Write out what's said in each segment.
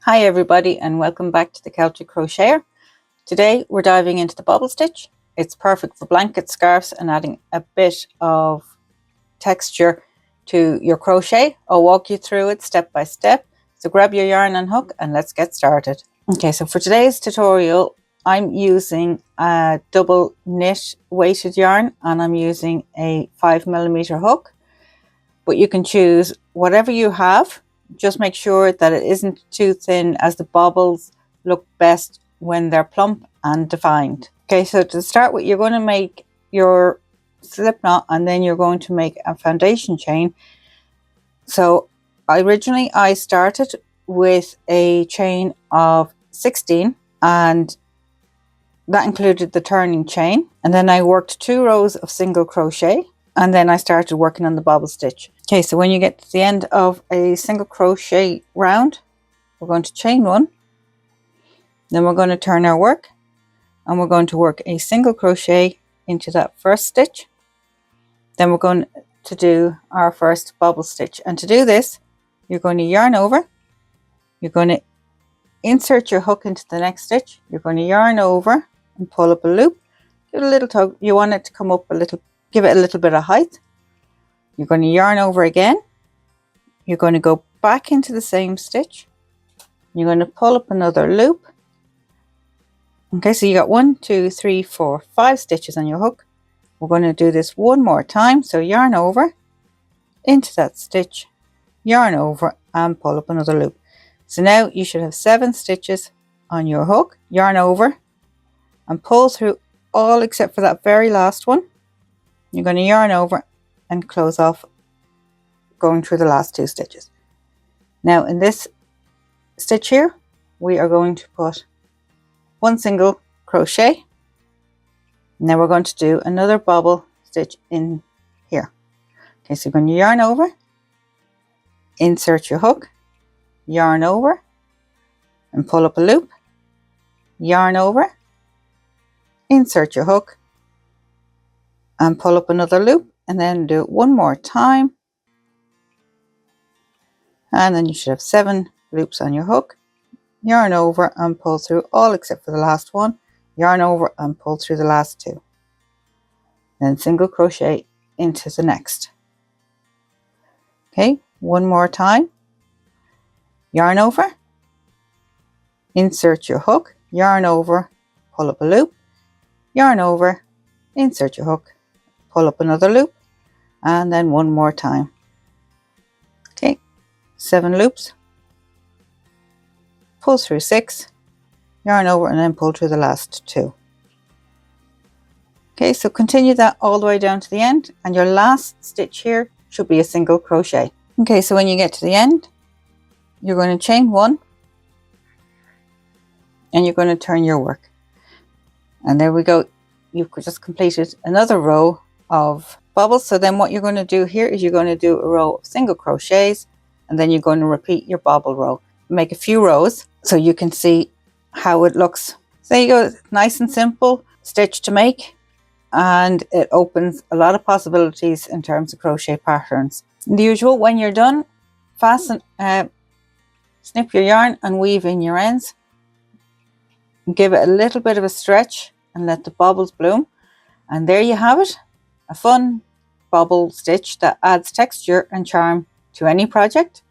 Hi everybody and welcome back to the Celtic Crocheter. Today we're diving into the bobble stitch. It's perfect for blankets, scarves and adding a bit of texture to your crochet. I'll walk you through it step by step. So grab your yarn and hook and let's get started. Okay, so for today's tutorial I'm using a double knit weighted yarn and I'm using a 5mm hook. But you can choose whatever you have. Just make sure that it isn't too thin, as the bobbles look best when they're plump and defined. Okay, so to start with, you're going to make your slip knot and then you're going to make a foundation chain. So originally I started with a chain of 16 and that included the turning chain, and then I worked 2 rows of single crochet and then I started working on the bobble stitch. Okay, so when you get to the end of a single crochet round, we're going to chain 1, then we're going to turn our work and we're going to work a single crochet into that first stitch. Then we're going to do our first bobble stitch, and to do this you're going to yarn over, you're going to insert your hook into the next stitch, you're going to yarn over and pull up a loop, give it a little tug. You want it to come up a little, give it a little bit of height. You're going to yarn over again, you're going to go back into the same stitch, you're going to pull up another loop. Okay, so you got 1, 2, 3, 4, 5 stitches on your hook. We're going to do this one more time. So yarn over into that stitch, yarn over and pull up another loop. So now you should have 7 stitches on your hook. Yarn over and pull through all except for that very last one. You're going to yarn over and close off going through the last 2 stitches. Now in this stitch here we are going to put 1 single crochet. Now we're going to do another bobble stitch in here. Okay, so you're going to yarn over, insert your hook, yarn over and pull up a loop, yarn over, insert your hook and pull up another loop, and then do it one more time, and then you should have 7 loops on your hook. Yarn over and pull through all except for the last one, yarn over and pull through the last 2, then single crochet into the next. Okay, one more time, yarn over, insert your hook, yarn over, pull up a loop, yarn over, insert your hook, pull up another loop, and then one more time. Okay, 7 loops, pull through 6, yarn over and then pull through the last 2. Okay, so continue that all the way down to the end, and your last stitch here should be a single crochet. Okay, so when you get to the end you're going to chain 1 and you're going to turn your work, and there we go, you've just completed another row of bobbles. So then what you're going to do here is you're going to do a row of single crochets and then you're going to repeat your bobble row. Make a few rows so you can see how it looks. So there you go, nice and simple stitch to make, and it opens a lot of possibilities in terms of crochet patterns. The usual, when you're done, fasten, snip your yarn and weave in your ends. Give it a little bit of a stretch and let the bobbles bloom, and there you have it, a fun bobble stitch that adds texture and charm to any project.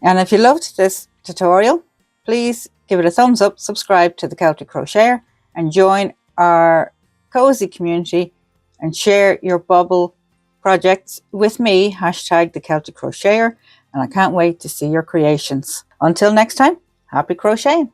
And if you loved this tutorial, please give it a thumbs up, subscribe to the Celtic Crocheter and join our cozy community and share your bobble projects with me, hashtag the Celtic Crocheter, and I can't wait to see your creations. Until next time, happy crocheting!